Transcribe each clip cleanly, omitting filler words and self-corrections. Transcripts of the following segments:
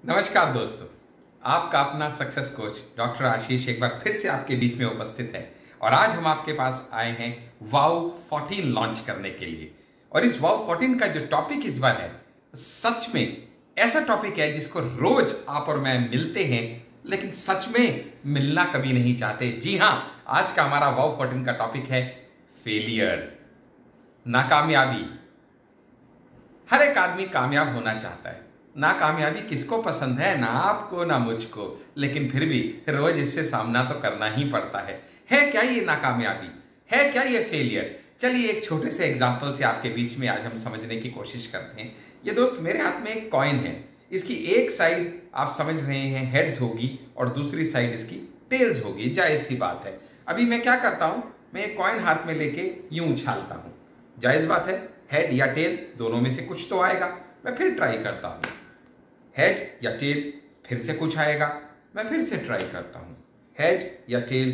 नमस्कार दोस्तों, आपका अपना सक्सेस कोच डॉक्टर आशीष एक बार फिर से आपके बीच में उपस्थित है। और आज हम आपके पास आए हैं वाव 14 लॉन्च करने के लिए। और इस वाव 14 का जो टॉपिक इस बार है, सच में ऐसा टॉपिक है जिसको रोज आप और मैं मिलते हैं, लेकिन सच में मिलना कभी नहीं चाहते। जी हाँ, आज का हमारा वाव 14 का टॉपिक है फेलियर, नाकामयाबी। हर एक आदमी कामयाब होना चाहता है। नाकामयाबी किसको पसंद है? ना आपको ना मुझको, लेकिन फिर भी रोज इससे सामना तो करना ही पड़ता है। क्या ये नाकामयाबी? है क्या ये फेलियर? चलिए एक छोटे से एग्जांपल से आपके बीच में आज हम समझने की कोशिश करते हैं। ये दोस्त, मेरे हाथ में एक कॉइन है। इसकी एक साइड आप समझ रहे हैं हेड्स होगी और दूसरी साइड इसकी टेल्स होगी। जायज सी बात है। अभी मैं क्या करता हूं, मैं एक कॉइन हाथ में लेके यूं उछालता हूं। जायज बात है, हेड या टेल दोनों में से कुछ तो आएगा। मैं फिर ट्राई करता हूं, हेड या टेल, फिर से कुछ आएगा। मैं फिर से ट्राई करता हूं, हेड या टेल,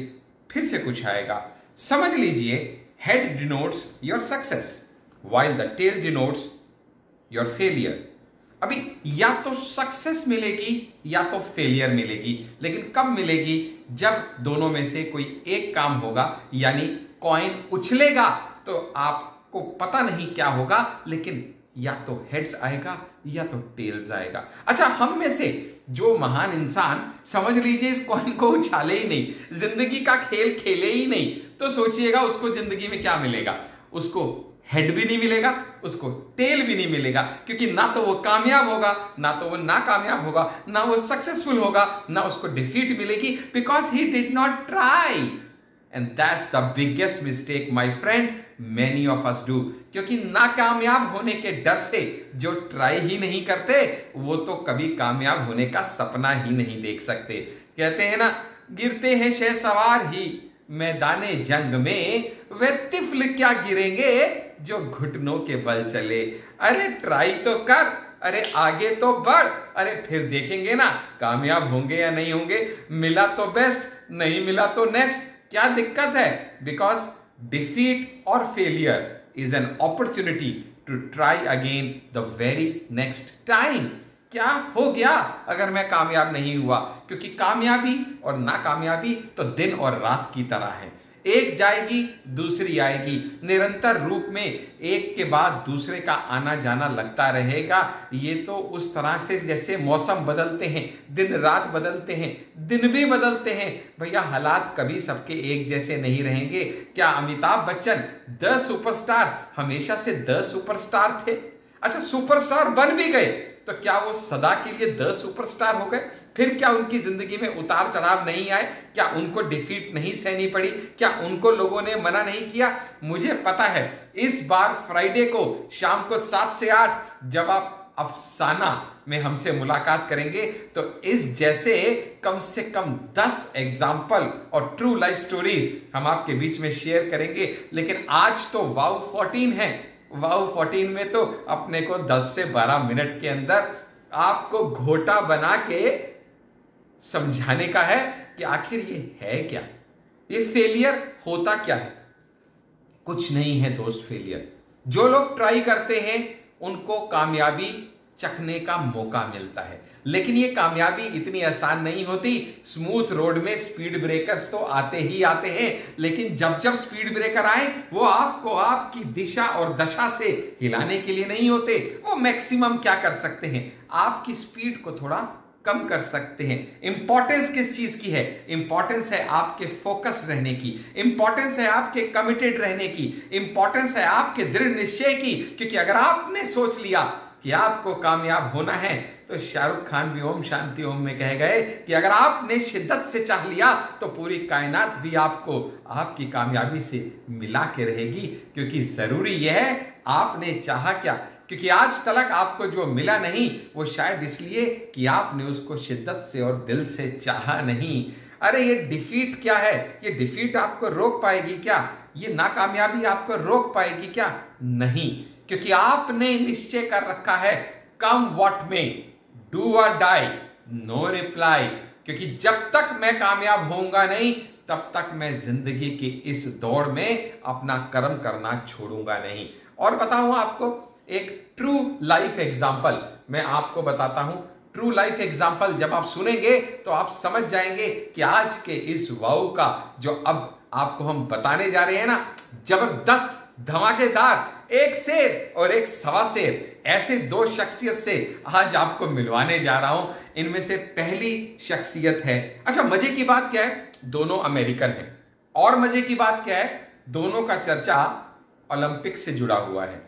फिर से कुछ आएगा। समझ लीजिए, head denotes your success while the tail denotes your failure. अभी या तो सक्सेस मिलेगी या तो फेलियर मिलेगी, लेकिन कब मिलेगी? जब दोनों में से कोई एक काम होगा, यानी कॉइन उछलेगा तो आपको पता नहीं क्या होगा, लेकिन या तो हेड्स आएगा या तो टेल्स आएगा। अच्छा, हम में से जो महान इंसान समझ लीजिए इस कॉइन को उछाले ही नहीं, जिंदगी का खेल खेले ही नहीं, तो सोचिएगा उसको जिंदगी में क्या मिलेगा? उसको हेड भी नहीं मिलेगा, उसको टेल भी नहीं मिलेगा, क्योंकि ना तो वो कामयाब होगा, ना तो वो नाकामयाब होगा, ना वो सक्सेसफुल होगा, ना उसको डिफीट मिलेगी, because he did not try. And that's the biggest mistake my friend, many of us do. क्योंकि नाकामयाब होने के डर से जो ट्राई ही नहीं करते, वो तो कभी कामयाब होने का सपना ही नहीं देख सकते। कहते हैं ना, गिरते हैं शहसवार ही मैदाने जंग में, वे तिफल क्या गिरेंगे जो घुटनों के बल चले। अरे ट्राई तो कर, अरे आगे तो बढ़, अरे फिर देखेंगे ना कामयाब होंगे या नहीं होंगे। मिला तो बेस्ट, नहीं मिला तो नेक्स्ट। क्या दिक्कत है? बिकॉज डिफीट और failure is an opportunity to try again the very next time. क्या हो गया अगर मैं कामयाब नहीं हुआ? क्योंकि कामयाबी और नाकामयाबी तो दिन और रात की तरह है, एक जाएगी दूसरी आएगी। निरंतर रूप में एक के बाद दूसरे का आना जाना लगता रहेगा। ये तो उस तरह से जैसे मौसम बदलते हैं, दिन रात बदलते हैं, दिन भी बदलते हैं। भैया, हालात कभी सबके एक जैसे नहीं रहेंगे। क्या अमिताभ बच्चन द सुपरस्टार हमेशा से द सुपरस्टार थे? अच्छा, सुपरस्टार बन भी गए तो क्या वो सदा के लिए द सुपरस्टार हो गए? फिर क्या उनकी जिंदगी में उतार चढ़ाव नहीं आए? क्या उनको डिफीट नहीं सहनी पड़ी? क्या उनको लोगों ने मना नहीं किया? मुझे पता है इस बार फ्राइडे को शाम को 7 से 8 जब आप अफसाना में हमसे मुलाकात करेंगे, तो इस जैसे कम से कम 10 एग्जाम्पल और ट्रू लाइफ स्टोरीज हम आपके बीच में शेयर करेंगे। लेकिन आज तो वाव 14 है। वाव 14 में तो अपने को 10 से 12 मिनट के अंदर आपको घोटा बना के समझाने का है कि आखिर ये है क्या, ये फेलियर होता क्या है। कुछ नहीं है दोस्त फेलियर। जो लोग ट्राई करते हैं उनको कामयाबी चखने का मौका मिलता है, लेकिन ये कामयाबी इतनी आसान नहीं होती। स्मूथ रोड में स्पीड ब्रेकर्स तो आते ही आते हैं, लेकिन जब जब स्पीड ब्रेकर आए वो आपको आपकी दिशा और दशा से हिलाने के लिए नहीं होते। वो मैक्सिमम क्या कर सकते हैं? आपकी स्पीड को थोड़ा कम कर सकते हैं। इंपॉर्टेंस किस चीज की है? इंपॉर्टेंस है आपके फोकस रहने की, इंपॉर्टेंस है आपके कमिटेड रहने की, इंपॉर्टेंस है आपके दृढ़ निश्चय की। क्योंकि अगर आपने सोच लिया कि आपको कामयाब होना है, तो शाहरुख खान भी ओम शांति ओम में कह गए कि अगर आपने शिद्दत से चाह लिया तो पूरी कायनात भी आपको आपकी कामयाबी से मिला के रहेगी। क्योंकि जरूरी यह है आपने चाहा क्या। क्योंकि आज तक आपको जो मिला नहीं, वो शायद इसलिए कि आपने उसको शिद्दत से और दिल से चाहा नहीं। अरे ये डिफीट क्या है? ये डिफीट आपको रोक पाएगी क्या? ये नाकामयाबी आपको रोक पाएगी क्या? नहीं, क्योंकि आपने निश्चय कर रखा है, कम व्हाट में, डू और डाई, नो रिप्लाई। क्योंकि जब तक मैं कामयाब होऊंगा नहीं, तब तक मैं जिंदगी की इस दौड़ में अपना कर्म करना छोड़ूंगा नहीं। और बताऊं आपको एक ट्रू लाइफ एग्जाम्पल मैं आपको बताता हूं। ट्रू लाइफ एग्जाम्पल जब आप सुनेंगे तो आप समझ जाएंगे कि आज के इस वाव का जो अब आपको हम बताने जा रहे हैं ना, जबरदस्त धमाकेदार, एक शेर और एक सवा शेर, ऐसे दो शख्सियत से आज आपको मिलवाने जा रहा हूं। इनमें से पहली शख्सियत है, अच्छा मजे की बात क्या है, दोनों अमेरिकन हैं, और मजे की बात क्या है, दोनों का चर्चा ओलंपिक से जुड़ा हुआ है,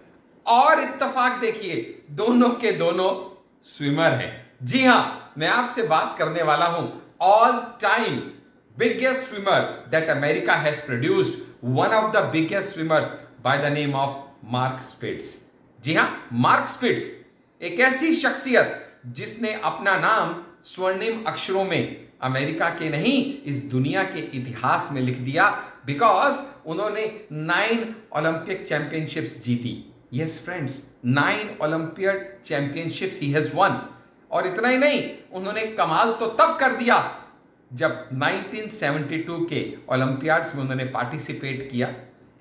और इत्तेफाक देखिए दोनों के दोनों स्विमर हैं। जी हां, मैं आपसे बात करने वाला हूं all time biggest swimmer that America has produced, one of the biggest swimmers by the name of Mark Spitz. जी हां, मार्क स्पिट्स एक ऐसी शख्सियत जिसने अपना नाम स्वर्णिम अक्षरों में अमेरिका के नहीं इस दुनिया के इतिहास में लिख दिया, बिकॉज उन्होंने 9 ओलंपिक चैंपियनशिप्स जीती। Yes friends, 9 Olympiad championships he has one. और इतना ही नहीं, उन्होंने कमाल तो तब कर दिया जब 1972 के ओलंपियाड्स में उन्होंने पार्टिसिपेट किया।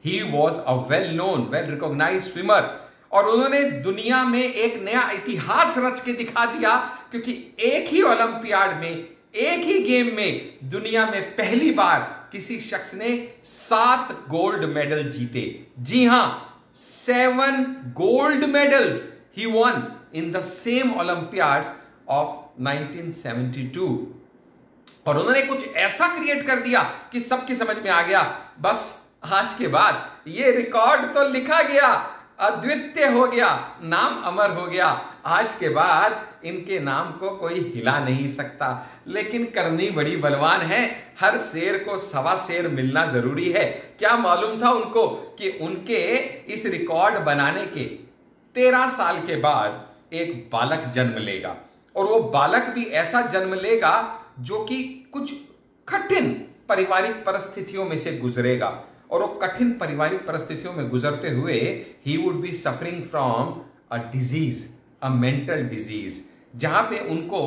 He was a well known, well recognised swimmer, और उन्होंने दुनिया में एक नया इतिहास रच के दिखा दिया, क्योंकि एक ही ओलंपियाड में, एक ही गेम में दुनिया में पहली बार किसी शख्स ने 7 गोल्ड मेडल जीते। जी हां, 7 gold medals he won in the same Olympiads of 1972। और उन्होंने कुछ ऐसा क्रिएट कर दिया कि सबकी समझ में आ गया, बस आज के बाद ये रिकॉर्ड तो लिखा गया, अद्वितीय हो गया, नाम अमर हो गया। आज के बाद इनके नाम को कोई हिला नहीं सकता। लेकिन करनी बड़ी बलवान है, हर शेर को सवा शेर मिलना जरूरी है। क्या मालूम था उनको कि उनके इस रिकॉर्ड बनाने के 13 साल के बाद एक बालक जन्म लेगा, और वो बालक भी ऐसा जन्म लेगा जो कि कुछ कठिन पारिवारिक परिस्थितियों में से गुजरेगा, और वो कठिन पारिवारिक परिस्थितियों में गुजरते हुए he would be suffering from a disease, a mental disease, जहां पे उनको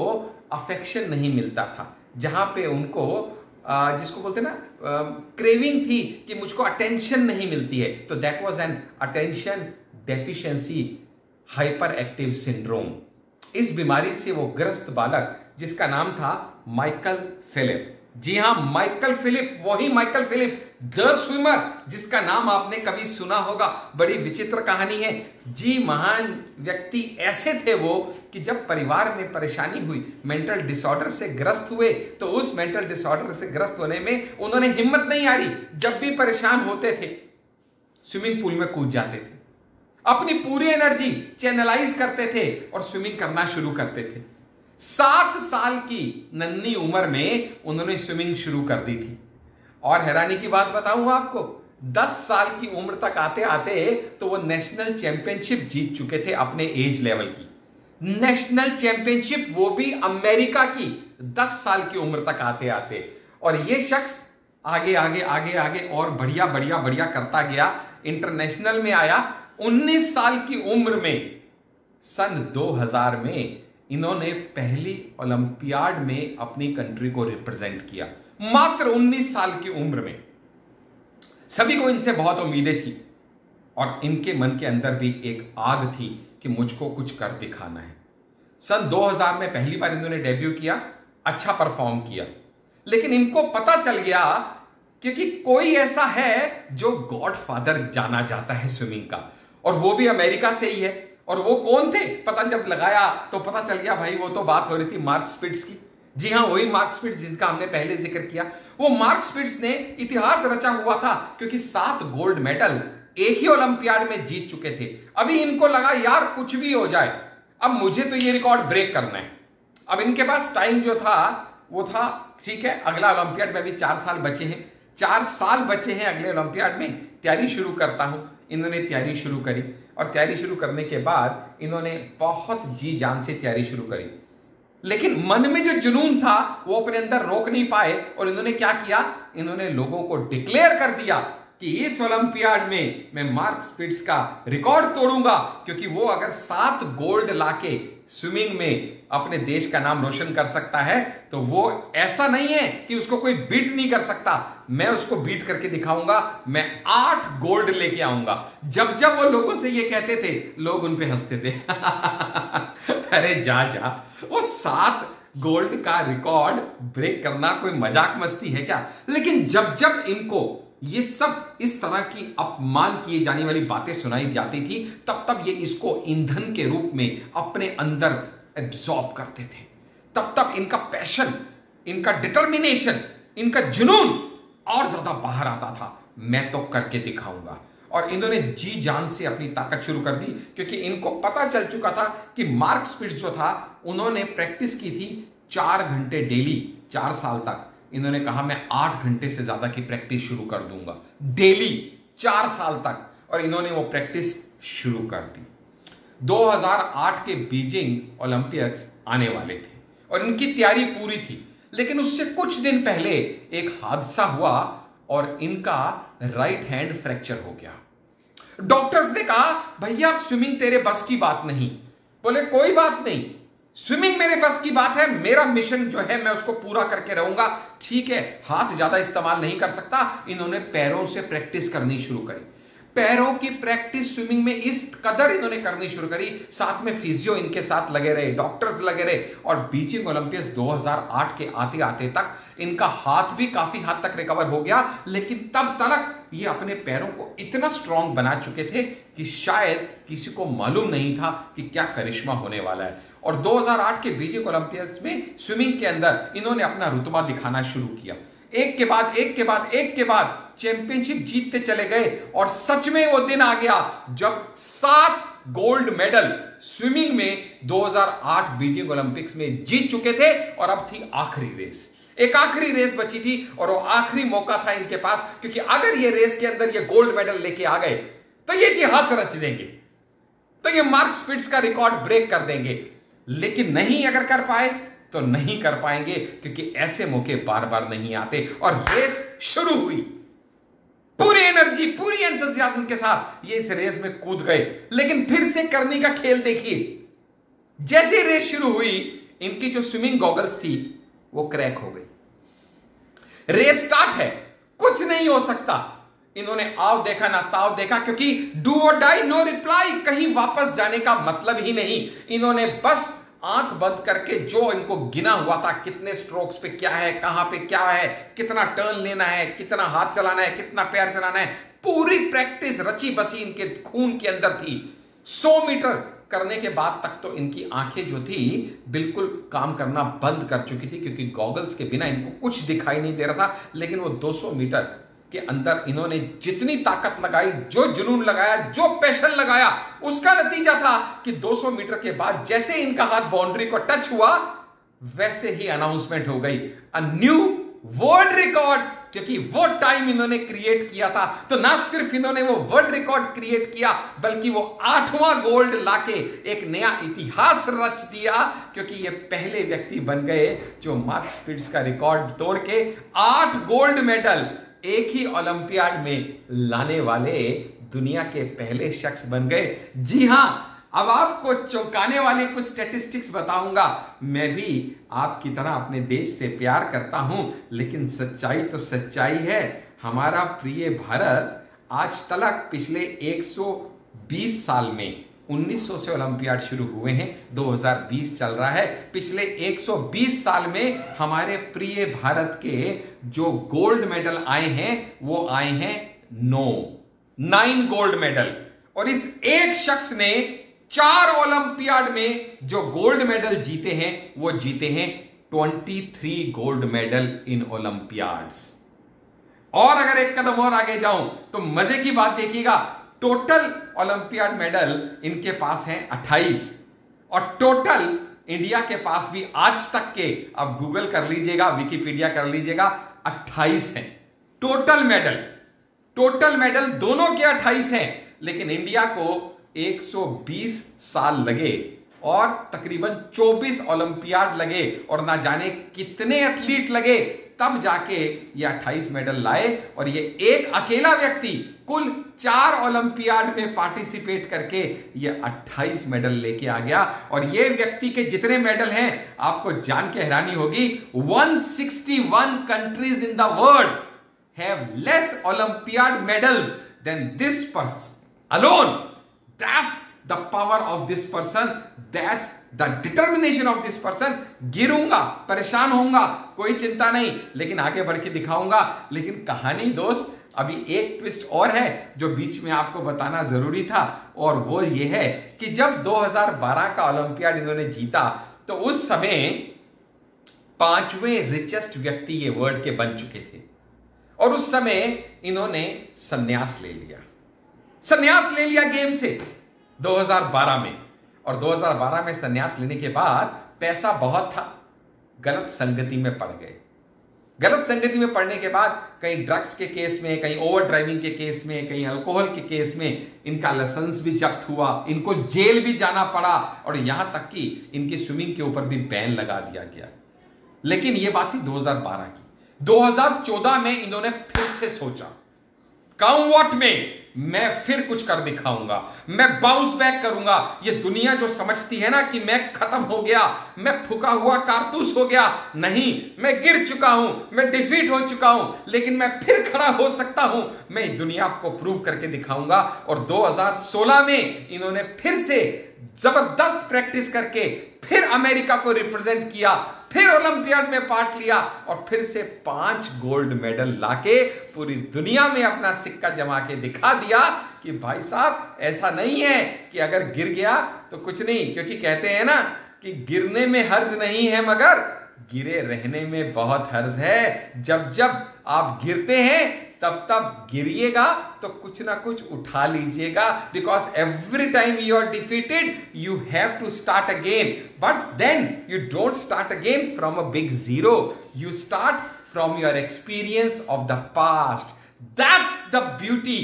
अफेक्शन नहीं मिलता था, जहां पे उनको जिसको बोलते ना क्रेविंग थी कि मुझको अटेंशन नहीं मिलती है, तो that was an attention deficiency hyper active syndrome. इस बीमारी से वो ग्रस्त बालक, जिसका नाम था माइकल फिलिप। जी हां, माइकल फिलिप, वही माइकल फिलिप द स्विमर, जिसका नाम आपने कभी सुना होगा। बड़ी विचित्र कहानी है जी। महान व्यक्ति ऐसे थे वो कि जब परिवार में परेशानी हुई, मेंटल डिसऑर्डर से ग्रस्त हुए, तो उस मेंटल डिसऑर्डर से ग्रस्त होने में उन्होंने हिम्मत नहीं हारी। जब भी परेशान होते थे स्विमिंग पूल में कूद जाते थे, अपनी पूरी एनर्जी चैनलाइज करते थे और स्विमिंग करना शुरू करते थे। 7 साल की नन्ही उम्र में उन्होंने स्विमिंग शुरू कर दी थी। और हैरानी की बात बताऊं आपको, 10 साल की उम्र तक आते आते तो वो नेशनल चैंपियनशिप जीत चुके थे अपने एज लेवल की। नेशनल चैंपियनशिप, वो भी अमेरिका की, 10 साल की उम्र तक आते आते। और ये शख्स आगे आगे आगे आगे और बढ़िया बढ़िया बढ़िया करता गया, इंटरनेशनल में आया। 19 साल की उम्र में सन 2000 में इन्होंने पहली ओलंपियाड में अपनी कंट्री को रिप्रेजेंट किया, मात्र 19 साल की उम्र में। सभी को इनसे बहुत उम्मीदें थी, और इनके मन के अंदर भी एक आग थी कि मुझको कुछ कर दिखाना है। सन 2000 में पहली बार इन्होंने डेब्यू किया, अच्छा परफॉर्म किया, लेकिन इनको पता चल गया क्योंकि कोई ऐसा है जो गॉड फादर जाना जाता है स्विमिंग का, और वो भी अमेरिका से ही है। और वो कौन थे पता जब लगाया तो पता चल गया, भाई वो तो बात हो रही थी मार्क स्पिट्स की। जी हां, वही मार्क स्पिट्स जिसका हमने पहले जिक्र किया। वो मार्क स्पिट्स ने इतिहास रचा हुआ था, क्योंकि 7 गोल्ड मेडल एक ही ओलंपियाड में जीत चुके थे। अभी इनको लगा यार कुछ भी हो जाए, अब मुझे तो ये रिकॉर्ड ब्रेक करना है। अब इनके पास टाइम जो था वो था, ठीक है अगला ओलंपियाड में अभी 4 साल बचे हैं, 4 साल बचे हैं अगले ओलंपियाड में, तैयारी शुरू करता हूं। इन्होंने तैयारी शुरू करी, और तैयारी शुरू करने के बाद इन्होंने बहुत जी जान से तैयारी शुरू करी, लेकिन मन में जो जुनून था वो अपने अंदर रोक नहीं पाए। और इन्होंने क्या किया, इन्होंने लोगों को डिक्लेयर कर दिया कि इस ओलंपियाड में मैं मार्क स्पिट्स का रिकॉर्ड तोड़ूंगा, क्योंकि वो अगर 7 गोल्ड लाके स्विमिंग में अपने देश का नाम रोशन कर सकता है, तो वो ऐसा नहीं है कि उसको कोई बीट नहीं कर सकता। मैं उसको बीट करके दिखाऊंगा। मैं 8 गोल्ड लेके आऊंगा। जब जब वो लोगों से ये कहते थे, लोग उन पे हंसते थे। अरे जा जा, वो 7 गोल्ड का रिकॉर्ड ब्रेक करना कोई मजाक मस्ती है क्या? लेकिन जब जब इनको ये सब इस तरह की अपमान किए जाने वाली बातें सुनाई जाती थी, तब तब ये इसको ईंधन के रूप में अपने अंदर एब्जॉर्ब करते थे। तब तब इनका पैशन, इनका डिटर्मिनेशन, इनका जुनून और ज्यादा बाहर आता था। मैं तो करके दिखाऊंगा। और इन्होंने जी जान से अपनी ताकत शुरू कर दी, क्योंकि इनको पता चल चुका था कि मार्क स्पिट्ज जो था, उन्होंने प्रैक्टिस की थी 4 घंटे डेली 4 साल तक। इन्होंने कहा मैं 8 घंटे से ज्यादा की प्रैक्टिस शुरू कर दूंगा डेली 4 साल तक, और इन्होंने वो प्रैक्टिस शुरू कर दी। 2008 के बीजिंग ओलंपिक्स आने वाले थे और इनकी तैयारी पूरी थी, लेकिन उससे कुछ दिन पहले एक हादसा हुआ और इनका राइट हैंड फ्रैक्चर हो गया। डॉक्टर्स ने कहा भैया स्विमिंग तेरे बस की बात नहीं। बोले कोई बात नहीं, स्विमिंग मेरे बस की बात है, मेरा मिशन जो है मैं उसको पूरा करके रहूंगा। ठीक है, हाथ ज्यादा इस्तेमाल नहीं कर सकता। इन्होंने पैरों से प्रैक्टिस करनी शुरू करी। पैरों की प्रैक्टिस स्विमिंग में इस कदर इन्होंने करनी शुरू करी, साथ में फिजियो इनके साथ लगे रहे, डॉक्टर्स लगे रहे, और बीजिंग ओलंपिक्स 2008 के आते आते तक इनका हाथ भी काफी हद तक रिकवर हो गया। लेकिन तब तक ये अपने पैरों को इतना स्ट्रांग बना चुके थे कि शायद किसी को मालूम नहीं था कि क्या करिश्मा होने वाला है। और 2008 के बीजिंग ओलंपिक्स में स्विमिंग के अंदर इन्होंने अपना रुतबा दिखाना शुरू किया। एक के बाद एक के बाद एक के बाद चैंपियनशिप जीतते चले गए, और सच में वो दिन आ गया जब 7 गोल्ड मेडल स्विमिंग में 2008 बीजिंग ओलंपिक्स में जीत चुके थे। और अब थी आखिरी रेस, एक आखिरी रेस बची थी, और वो आखिरी मौका था इनके पास, क्योंकि अगर ये रेस के अंदर ये गोल्ड मेडल लेके आ गए तो ये इतिहास रच देंगे, तो ये मार्क स्पिट्ज का रिकॉर्ड ब्रेक कर देंगे। लेकिन नहीं अगर कर पाए तो नहीं कर पाएंगे, क्योंकि ऐसे मौके बार बार नहीं आते। और रेस शुरू हुई, पूरी एनर्जी पूरी एंथुसियाज्म के साथ ये इस रेस में कूद गए। लेकिन फिर से करनी का खेल देखिए, जैसे रेस शुरू हुई इनकी जो स्विमिंग गॉगल्स थी वो क्रैक हो गई। रेस स्टार्ट है, कुछ नहीं हो सकता। इन्होंने आओ देखा ना ताव देखा, क्योंकि डू और डाई नो रिप्लाई, कहीं वापस जाने का मतलब ही नहीं। इन्होंने बस आंख बंद करके जो इनको गिना हुआ था, कितने स्ट्रोक्स पे क्या है, कहां पे क्या है, कितना टर्न लेना है, कितना हाथ चलाना है, कितना पैर चलाना है, पूरी प्रैक्टिस रची बसी इनके खून के अंदर थी। 100 मीटर करने के बाद तक तो इनकी आंखें जो थी बिल्कुल काम करना बंद कर चुकी थी, क्योंकि गॉगल्स के बिना इनको कुछ दिखाई नहीं दे रहा था। लेकिन वो 200 मीटर के अंदर इन्होंने जितनी ताकत लगाई, जो जुनून लगाया, जो पैशन लगाया, उसका नतीजा था कि 200 मीटर के बाद जैसे इनका हाथ बाउंड्री को टच हुआ, वैसे ही अनाउंसमेंट हो गई, अ न्यू वर्ल्ड रिकॉर्ड। क्योंकि वो टाइम इन्होंने क्रिएट किया था, तो ना सिर्फ इन्होंने वो वर्ल्ड रिकॉर्ड क्रिएट किया, बल्कि वो 8वां गोल्ड लाके एक नया इतिहास रच दिया। क्योंकि ये पहले व्यक्ति बन गए जो मार्क स्पिट्ज का रिकॉर्ड तोड़ के 8 गोल्ड मेडल एक ही ओलंपियाड में लाने वाले दुनिया के पहले शख्स बन गए। जी हां, अब आपको चौंकाने वाले कुछ स्टैटिस्टिक्स बताऊंगा। मैं भी आपकी तरह अपने देश से प्यार करता हूं, लेकिन सच्चाई तो सच्चाई है। हमारा प्रिय भारत आज तक पिछले 120 साल में, 1900 से ओलंपियाड शुरू हुए हैं, 2020 चल रहा है, पिछले 120 साल में हमारे प्रिय भारत के जो गोल्ड मेडल आए हैं वो आए हैं 9 गोल्ड मेडल। और इस एक शख्स ने 4 ओलंपियाड में जो गोल्ड मेडल जीते हैं वो जीते हैं 23 गोल्ड मेडल इन ओलंपियाड्स। और अगर एक कदम और आगे जाऊं तो मजे की बात देखिएगा, टोटल ओलंपियाड मेडल इनके पास हैं 28, और टोटल इंडिया के पास भी आज तक के, अब गूगल कर लीजिएगा, विकिपीडिया कर लीजिएगा, 28 हैं टोटल मेडल दोनों के 28 हैं। लेकिन इंडिया को 120 साल लगे और तकरीबन 24 ओलंपियाड लगे और ना जाने कितने एथलीट लगे, तब जाके ये 28 मेडल लाए। और ये एक अकेला व्यक्ति कुल 4 ओलंपियाड में पार्टिसिपेट करके ये 28 मेडल लेके आ गया। और ये व्यक्ति के जितने मेडल हैं आपको जान के हैरानी होगी, 161 countries in the world have less Olympiad medals than this person alone. That's the power of this person. That's the determination of this person. गिरूंगा, परेशान होऊंगा, कोई चिंता नहीं, लेकिन आगे बढ़ के दिखाऊंगा। लेकिन कहानी दोस्त अभी एक ट्विस्ट और है जो बीच में आपको बताना जरूरी था, और वो ये है कि जब 2012 का ओलंपियाड इन्होंने जीता तो उस समय 5वें रिचेस्ट व्यक्ति ये वर्ल्ड के बन चुके थे। और उस समय इन्होंने संन्यास ले लिया गेम से 2012 में। और 2012 में संन्यास लेने के बाद पैसा बहुत था, गलत संगति में पड़ गए। गलत संगति में पड़ने के बाद कहीं ड्रग्स के केस में, कहीं ओवर ड्राइविंग के केस में, कहीं अल्कोहल के केस में इनका लाइसेंस भी जब्त हुआ, इनको जेल भी जाना पड़ा, और यहां तक कि इनकी स्विमिंग के ऊपर भी बैन लगा दिया गया। लेकिन यह बात थी 2012 की। 2014 में इन्होंने फिर से सोचा, कम वॉट में मैं फिर कुछ कर दिखाऊंगा, मैं बाउंस बैक करूंगा। ये दुनिया जो समझती है ना कि मैं खत्म हो गया, मैं फूका हुआ कारतूस हो गया, नहीं, मैं गिर चुका हूं, मैं डिफीट हो चुका हूं, लेकिन मैं फिर खड़ा हो सकता हूं, मैं दुनिया को प्रूव करके दिखाऊंगा। और 2016 में इन्होंने फिर से जबरदस्त प्रैक्टिस करके फिर अमेरिका को रिप्रेजेंट किया, फिर ओलंपियाड में पार्ट लिया, और फिर से 5 गोल्ड मेडल लाके पूरी दुनिया में अपना सिक्का जमा के दिखा दिया कि भाई साहब ऐसा नहीं है कि अगर गिर गया तो कुछ नहीं। क्योंकि कहते हैं ना कि गिरने में हर्ज नहीं है, मगर गिरे रहने में बहुत हर्ज है। जब जब आप गिरते हैं तब तब गिरिएगा तो कुछ ना कुछ उठा लीजिएगा, because every time you are defeated you have to start again. But then you don't start again from a big zero, you start from your experience of the past. That's the beauty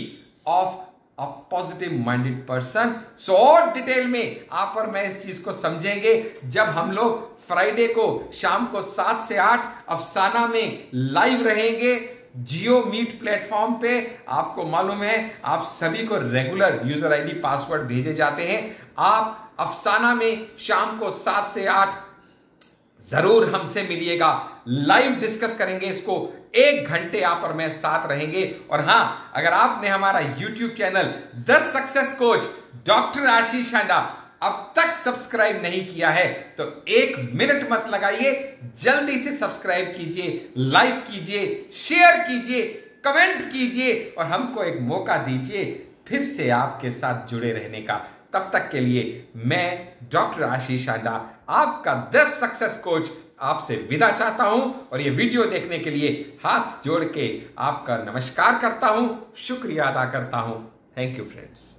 of a positive minded person. So और detail में आप और मैं इस चीज को समझेंगे जब हम लोग फ्राइडे को शाम को 7 से 8 अफसाना में लाइव रहेंगे जियो मीट प्लेटफॉर्म पे। आपको मालूम है आप सभी को रेगुलर यूजर आईडी पासवर्ड भेजे जाते हैं। आप अफसाना में शाम को 7 से 8 जरूर हमसे मिलिएगा, लाइव डिस्कस करेंगे इसको। 1 घंटे आप और मैं साथ रहेंगे। और हां, अगर आपने हमारा YouTube channel the success coach doctor Ashish Handa अब तक सब्सक्राइब नहीं किया है तो 1 मिनट मत लगाइए, जल्दी से सब्सक्राइब कीजिए, लाइक कीजिए, शेयर कीजिए, कमेंट कीजिए, और हमको एक मौका दीजिए फिर से आपके साथ जुड़े रहने का। तब तक के लिए मैं डॉक्टर आशीष हांडा, आपका 10 सक्सेस कोच, आपसे विदा चाहता हूं। और ये वीडियो देखने के लिए हाथ जोड़ के आपका नमस्कार करता हूं, शुक्रिया अदा करता हूं। Thank you friends.